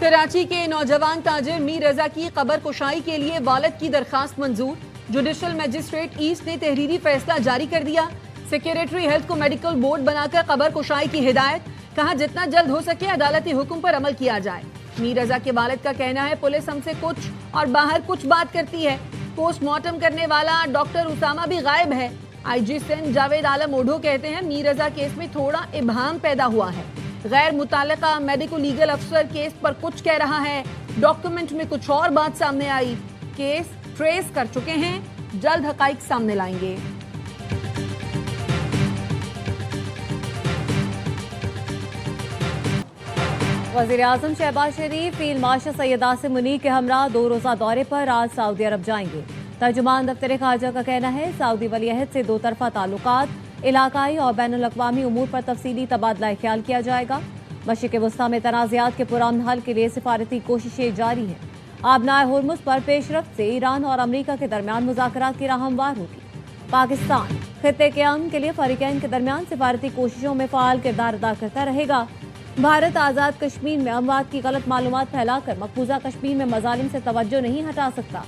कराची के नौजवान ताजिर मीर रजा की कबर कुशाई के लिए वालिद की दरखास्त मंजूर। जुडिशल मजिस्ट्रेट ईस्ट ने तहरीरी फैसला जारी कर दिया। सेक्रेटरी हेल्थ को मेडिकल बोर्ड बनाकर कबर कुशाई की हिदायत। कहा जितना जल्द हो सके अदालती हुक्म पर अमल किया जाए। मीर रजा के वालिद का कहना है पुलिस हमसे कुछ और बाहर कुछ बात करती है। पोस्टमार्टम करने वाला डॉक्टर उसामा भी गायब है। आईजी सिंध जावेद आलम ओढो कहते हैं मीर रजा केस में थोड़ा इबहम पैदा हुआ है। गैर मुताल्लिका मेडिको लीगल अफसर केस पर कुछ कह रहा है, डॉक्यूमेंट में कुछ और बात सामने आई। केस ट्रेस कर चुके हैं, जल्द हकाइक सामने लाएंगे। वज़ीर-ए-आज़म शहबाज शरीफ फील्ड मार्शल सैयद आसिम मुनीर के हमरा 2 रोज़ा दौरे पर आज सऊदी अरब जाएंगे। तर्जुमान दफ्तर खारजा का कहना है सऊदी वली-अहद से 2 तरफ़ा ताल्लुकात, इलाकाई और बैनुल-अक़वामी उमूर पर तफसीली तबादला ख्याल किया जाएगा। मशरिक़ वस्ता में तनाज़ात के पुरअमन हल के लिए सिफारती कोशिशें जारी हैं। आबनाए हुर्मुज़ पर पेशरफ्त से ईरान और अमरीका के दरमियान मुज़ाकरात की राह हमवार होगी। पाकिस्तान खित्ते के अमन के लिए फरीक़ैन के दरमियान सिफारती कोशिशों में फ़ाल किरदार अदा करता रहेगा। भारत आज़ाद कश्मीर में अमवात की गलत मालूमात फैलाकर मकबूजा कश्मीर में मजालिम से तवज्जो नहीं हटा सकता।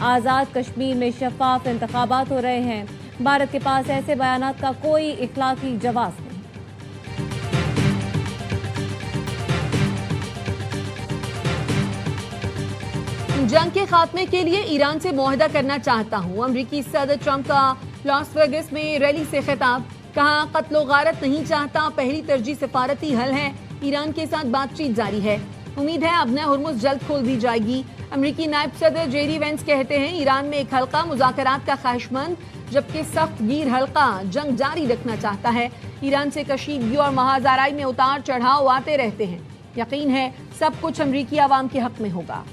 आज़ाद कश्मीर में शफाफ इंतखाबात हो रहे हैं। भारत के पास ऐसे बयानात का कोई इखलाकी जवाब नहीं। जंग के खात्मे के लिए ईरान से मुआहदा करना चाहता हूं। अमरीकी सदर ट्रंप का लॉस वेगस में रैली से खिताब। कहा कत्लो गारत नहीं चाहता, पहली तरजीह सिफारती हल है। ईरान के साथ बातचीत जारी है। उम्मीद है अब हुर्मुज़ जल्द खोल दी जाएगी। अमरीकी नायब सदर जेडी वेंस कहते हैं ईरान में एक हल्का मुज़ाकरात का ख्वाहिशमंद, जबकि सख्त गिर हल्का जंग जारी रखना चाहता है। ईरान से कशीदगी और महाजाराई में उतार चढ़ाव आते रहते हैं। यकीन है सब कुछ अमरीकी आवाम के हक में होगा।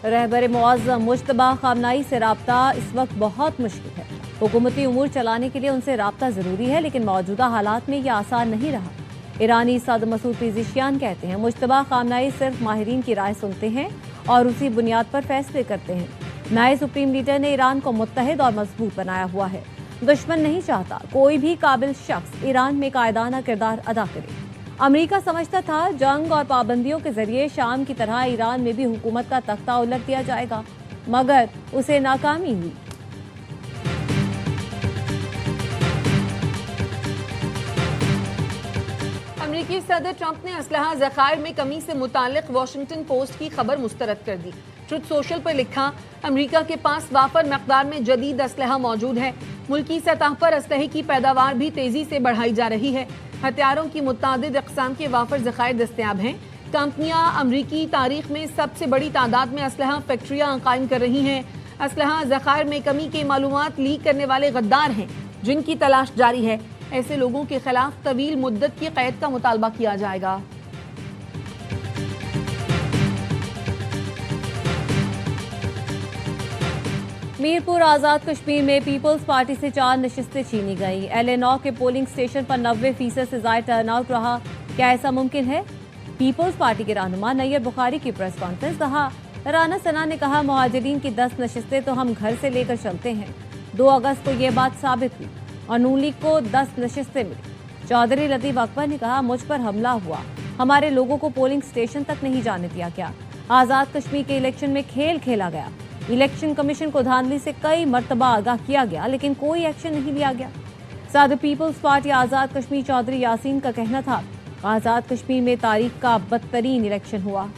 रहबर मुअज़्ज़म मुज्तबा खामनाई से राब्ता इस वक्त बहुत मुश्किल है। हुकूमती उमूर चलाने के लिए उनसे राब्ता ज़रूरी है, लेकिन मौजूदा हालात में यह आसान नहीं रहा। ईरानी सदर मसूद पेज़ेशियान कहते हैं मुज्तबा खामनाई सिर्फ माहिरीन की राय सुनते हैं और उसी बुनियाद पर फैसले करते हैं। नए सुप्रीम लीडर ने ईरान को मुत्तहिद और मजबूत बनाया हुआ है। दुश्मन नहीं चाहता कोई भी काबिल शख्स ईरान में कायदाना किरदार अदा करे। अमेरिका समझता था जंग और पाबंदियों के जरिए शाम की तरह ईरान में भी हुकूमत का तख्ता उलट दिया जाएगा, मगर उसे नाकामी हुई। अमेरिकी सदर ट्रंप ने असलहा ज़खायर में कमी से मुतालिक वॉशिंगटन पोस्ट की खबर मुस्तरद कर दी। ट्रुथ सोशल पर लिखा अमेरिका के पास वाफर मकदार में जदीद असलहा मौजूद है। मुल्की सतह पर असलहे की पैदावार भी तेजी से बढ़ाई जा रही है। हथियारों की मुतादिद अक़साम के वाफर ज़खायर दस्तयाब हैं। कंपनियां अमरीकी तारीख में सबसे बड़ी तादाद में असलहा फैक्ट्रियां कायम कर रही हैं। असलहा ज़खायर में कमी के मालूमात लीक करने वाले गद्दार हैं, जिनकी तलाश जारी है। ऐसे लोगों के खिलाफ तवील मुद्दत की कैद का मुतालबा किया जाएगा। मीरपुर आज़ाद कश्मीर में पीपल्स पार्टी से 4 नशिस्तें छीनी गई। LA9 के पोलिंग स्टेशन पर 90% से ज़ायद टर्नआउट रहा। क्या ऐसा मुमकिन है? पीपल्स पार्टी के रहनुमा नैयर बुखारी की प्रेस कॉन्फ्रेंस। कहा राना सना ने कहा मुहाजिरीन की 10 नशिस्तें तो हम घर से लेकर चलते हैं। 2 अगस्त को ये बात साबित हुई और नून लीग को 10 नशिस्तें मिली। चौधरी लतीफ़ अकबर ने कहा मुझ पर हमला हुआ, हमारे लोगों को पोलिंग स्टेशन तक नहीं जाने दिया गया। आज़ाद कश्मीर के इलेक्शन में खेल खेला गया। इलेक्शन कमीशन को धांधली से कई मरतबा आगाह किया गया, लेकिन कोई एक्शन नहीं लिया गया। सदर पीपल्स पार्टी आज़ाद कश्मीर चौधरी यासीन का कहना था आज़ाद कश्मीर में तारीख का बदतरीन इलेक्शन हुआ।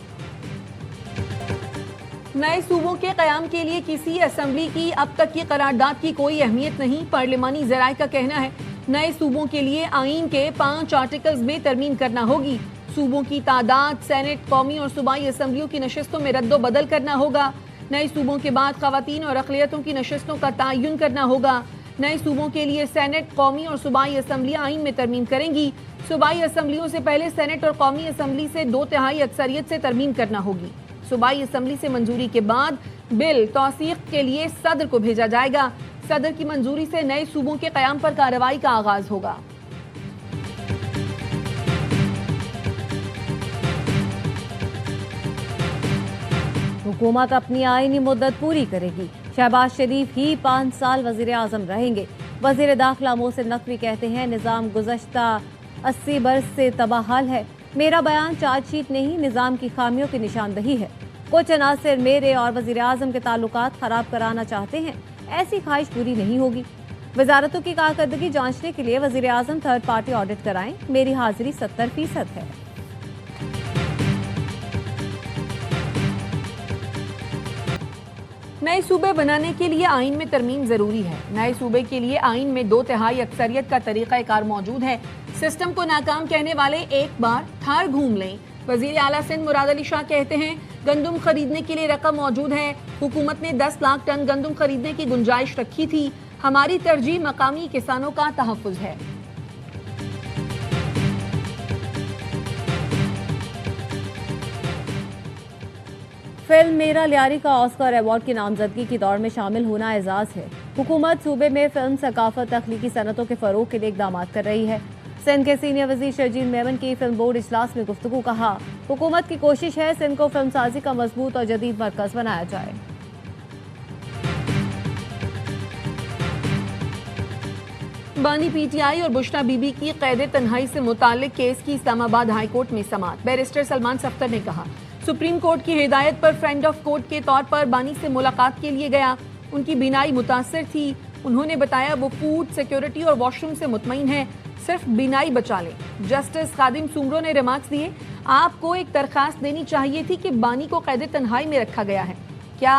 नए सूबों के कयाम के लिए किसी असम्बली की अब तक की करारदाद की कोई अहमियत नहीं। पार्लिमानी ज़राए का कहना है नए सूबों के लिए आईन के 5 आर्टिकल्स में तरमीम करना होगी। सूबों की तादाद, सेनेट, कौमी और सूबाई असम्बलियों की नशिस्तों में रद्दो बदल करना होगा। नए सूबों के बाद खवातीन और अक़लियतों की नशिस्तों का तयन करना होगा। नए सूबों के लिए सेनेट, कौमी और सूबाई असम्बलियाँ आईन में तरमीम करेंगी। सूबाई असम्बलियों से पहले सेनेट और कौमी असम्बली से 2/3 अक्सरियत से तरमीम करना होगी। सूबाई असम्बली से मंजूरी के बाद बिल तौसीक के लिए सदर को भेजा जाएगा। सदर की मंजूरी से नए सूबों के क़याम पर कार्रवाई का आगाज होगा। हुकूमत अपनी आईनी मुद्दत पूरी करेगी। शहबाज शरीफ ही 5 साल वजीर आजम रहेंगे। वजीर दाखिला मोहसिन नकवी कहते हैं निज़ाम गुज़श्ता 80 बरस से तबाहाल है। मेरा बयान चार्जशीट नहीं, निज़ाम की खामियों की निशानदही है। कुछ अनासर मेरे और वजीर आजम के ताल्लुकात खराब कराना चाहते हैं, ऐसी ख्वाहिश पूरी नहीं होगी। वजारतों की कारकर्दगी जांचने के लिए वजीर आजम थर्ड पार्टी ऑडिट कराएं। मेरी हाजिरी 70% है। नए सूबे बनाने के लिए आइन में तरमीम जरूरी है। नए सूबे के लिए आइन में 2/3 अक्सरियत का तरीक़ाकार मौजूद है। सिस्टम को नाकाम कहने वाले एक बार थार घूम लें। वजीर आला सिंध मुराद अली शाह कहते हैं गंदुम खरीदने के लिए रकम मौजूद है। हुकूमत ने 10 लाख टन गंदुम खरीदने की गुंजाइश रखी थी। हमारी तरजीह मकामी किसानों का तहफ़्फ़ुज़ है। फिल्म मेरा लियारी का ऑस्कर अवार्ड की नामजदगी की दौड़ में शामिल होना एजाज है। हुकूमत सूबे में फिल्म सकाफत तख्लीकी सनतों के फरोग के लिए इकदाम कर रही है। सिंध के सीनियर वजीर शर्जील मेमन की फिल्म बोर्ड इजलास में गुफ्तगू कहा हुकूमत की कोशिश है सिंध को फिल्म साजी का मजबूत और जदीद मरकज बनाया जाए। बानी पीटीआई और बुशरा बीबी की कैद तन्हाई से मुताल्लिक केस की इस्लामाबाद हाई कोर्ट में समाअत। बैरिस्टर सलमान सफ्तर ने कहा सुप्रीम कोर्ट की हिदायत पर फ्रेंड ऑफ कोर्ट के तौर पर बानी से मुलाकात के लिए गया। उनकी बीनाई मुतासर थी। उन्होंने बताया वो फूड सिक्योरिटी और वॉशरूम से मुतमईन है, सिर्फ बीनाई बचा ले। जस्टिस खादिम सुमरो ने रिमार्क्स दिए आपको एक दरखास्त देनी चाहिए थी कि बानी को कैद तन्हाई में रखा गया है। क्या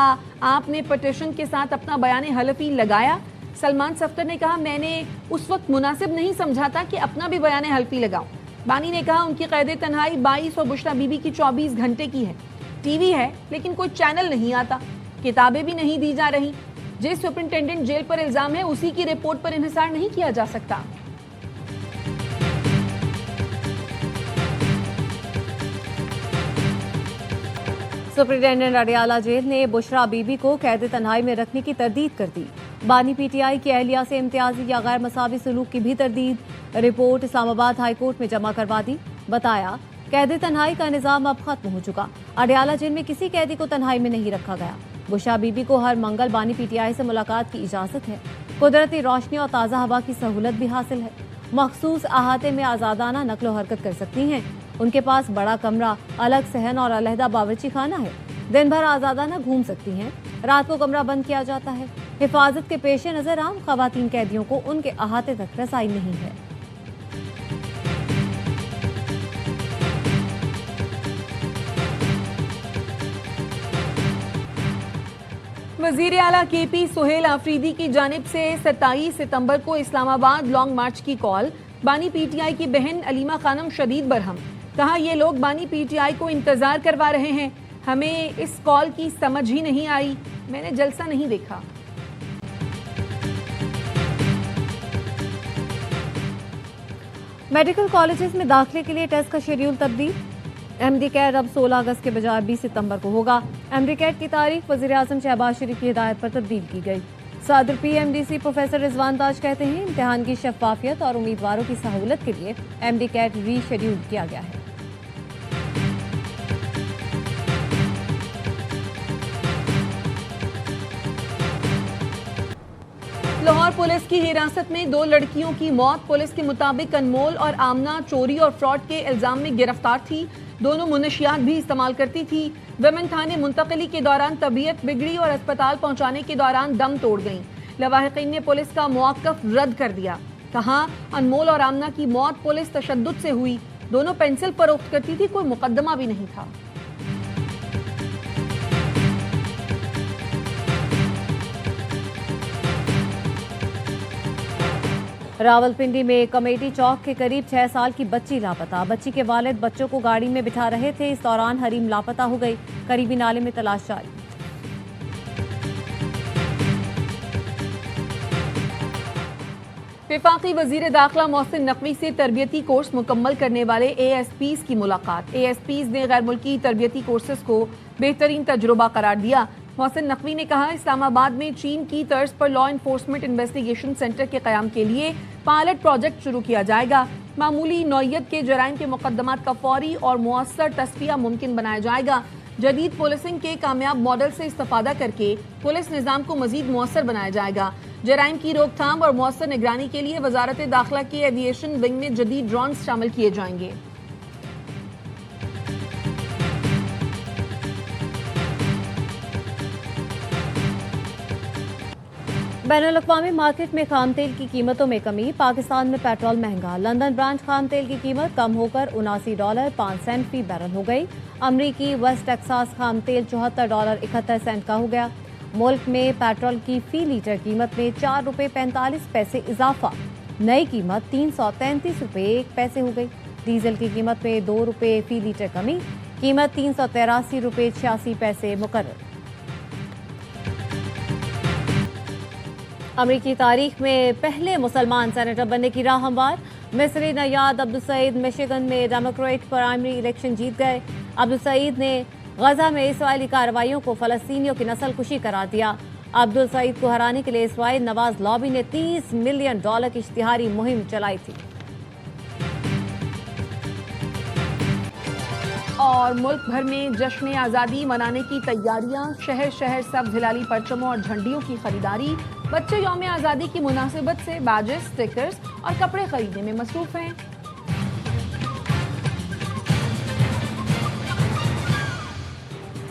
आपने पटिशन के साथ अपना बयान हलफी लगाया? सलमान सफ्तर ने कहा मैंने उस वक्त मुनासिब नहीं समझा था कि अपना भी बयान हलफी लगाऊं। बानी ने कहा उनकी कैद तन्हाई 22 और बुशरा बीबी की 24 घंटे की है। टीवी है लेकिन कोई चैनल नहीं आता, किताबें भी नहीं दी जा रही। जिस सुपरिंटेंडेंट जेल पर इल्जाम है उसी की रिपोर्ट पर इन्हिसार नहीं किया जा सकता। सुपरिंटेंडेंट अडियाला जेल ने बुशरा बीबी को कैद तन्हाई में रखने की तरदीद कर दी। बानी पीटीआई की अहलिया से इम्तियाजी या गैर मसावी सलूक की भी तरदीद। रिपोर्ट इस्लामाबाद हाई कोर्ट में जमा करवा दी। बताया कैद तन्हाई का निज़ाम अब खत्म हो चुका। अडियाला जेल में किसी कैदी को तन्हाई में नहीं रखा गया। बुशरा बीबी को हर मंगल बानी पीटीआई से मुलाकात की इजाजत है। कुदरती रोशनी और ताज़ा हवा की सहूलत भी हासिल है। मखसूस अहाते में आज़ादाना नकलो हरकत कर सकती हैं। उनके पास बड़ा कमरा, अलग सहन और अलहदा बावर्ची खाना है। दिन भर आज़ादाना घूम सकती हैं। रात को कमरा बंद किया जाता है। हिफाजत के पेश नज़र आम खवातीन कैदियों को उनके अहाते तक रसाई नहीं है। वजीर आला केपी सुहेल आफरीदी की जानिब से 27 सितंबर को इस्लामाबाद लॉन्ग मार्च की कॉल। बानी पीटीआई की बहन अलीमा खानम शदीद बरहम। कहा ये लोग बानी पीटीआई को इंतजार करवा रहे हैं। हमें इस कॉल की समझ ही नहीं आई। मैंने जलसा नहीं देखा। मेडिकल कॉलेजेस में दाखिले के लिए टेस्ट का शेड्यूल तब्दील। एमडी कैट अब 16 अगस्त के बजाय 20 सितंबर को होगा। एमडी कैट की तारीख वजीर आजम शहबाज शरीफ की हिदायत पर तब्दील की गई। सदर पीएमडीसी प्रोफेसर रिजवान ताज कहते हैं इम्तिहान की शफाफियत और उम्मीदवारों की सहूलत के लिए एमडी कैट रीशेड्यूल किया गया है। लाहौर पुलिस की हिरासत में 2 लड़कियों की मौत। पुलिस के मुताबिक अनमोल और आमना चोरी और फ्रॉड के इल्जाम में गिरफ्तार थी। दोनों मुनशियात भी इस्तेमाल करती थी। विमेन थाने मुंतकिली के दौरान तबीयत बिगड़ी और अस्पताल पहुंचाने के दौरान दम तोड़ गईं। लवाहिकीन ने पुलिस का मुआक्कफ रद्द कर दिया। कहा अनमोल और आमना की मौत पुलिस तशद्दुद से हुई। दोनों पेंसिल फरोख्त करती थी, कोई मुकदमा भी नहीं था। रावलपिंडी में कमेटी चौक के करीब 6 साल की बच्ची लापता। बच्ची के वालिद बच्चों को गाड़ी में बिठा रहे थे। इस दौरान हरीम लापता हो गई। करीबी नाले में तलाश जारी। वफाकी वजीर दाखिला मोहसिन नकवी से तरबियती कोर्स मुकम्मल करने वाले ASPs की मुलाकात। ASPs ने गैर मुल्की तरबियती कोर्सेज को बेहतरीन तजुर्बा करार दिया। मोहसिन नकवी ने कहा इस्लामाबाद में चीन की तर्ज पर लॉ इन्फोर्समेंट इन्वेस्टिगेशन सेंटर के क़याम के लिए पायलट प्रोजेक्ट शुरू किया जाएगा। मामूली नौयत के जराइम के मुकदमात का फौरी और मुअस्सर तस्फिया मुमकिन बनाया जाएगा। जदीद पुलिसिंग के कामयाब मॉडल से इस्तेफादा करके पुलिस निज़ाम को मजीद मौसर बनाया जाएगा। जराइम की रोकथाम और मौसर निगरानी के लिए वजारत दाखिला के एविएशन विंग में जदीद ड्रोन्स शामिल किए जाएंगे। बैनुल-अक़वामी मार्केट में खाम तेल की कीमतों में कमी। पाकिस्तान में पेट्रोल महंगा। लंदन ब्रांच खाम तेल की कीमत कम होकर $79.05 फी बैरल हो गई। अमरीकी वेस्ट टेक्सास खाम तेल $74.71 का हो गया। मुल्क में पेट्रोल की फी लीटर कीमत में ₹4.45 इजाफा। नई कीमत ₹333.01 हो गई। डीजल की कीमत में ₹2 फी लीटर कमी। कीमत ₹383.86 मुकर्रर। अमरीकी तारीख में पहले मुसलमान सेनेटर बनने की राह हमवार। मिस्री नयाद अब्दुल सईद मिशिगन में डेमोक्रेट प्राइमरी इलेक्शन जीत गए। अब्दुल सईद ने गजा में इसराइली कार्रवाइयों को फलस्तीनियों की नस्लकुशी करार दिया। अब्दुल सईद को हराने के लिए इसराइल नवाज लॉबी ने $30 मिलियन की इश्तिहारी मुहिम चलाई थी। और मुल्क भर में जश्न आज़ादी मनाने की तैयारियां। शहर शहर सब हिलाली परचमों और झंडियों की खरीदारी। बच्चे यौम आज़ादी की मुनासिबत से बैजेस, स्टिकर्स और कपड़े खरीदने में मसरूफ हैं।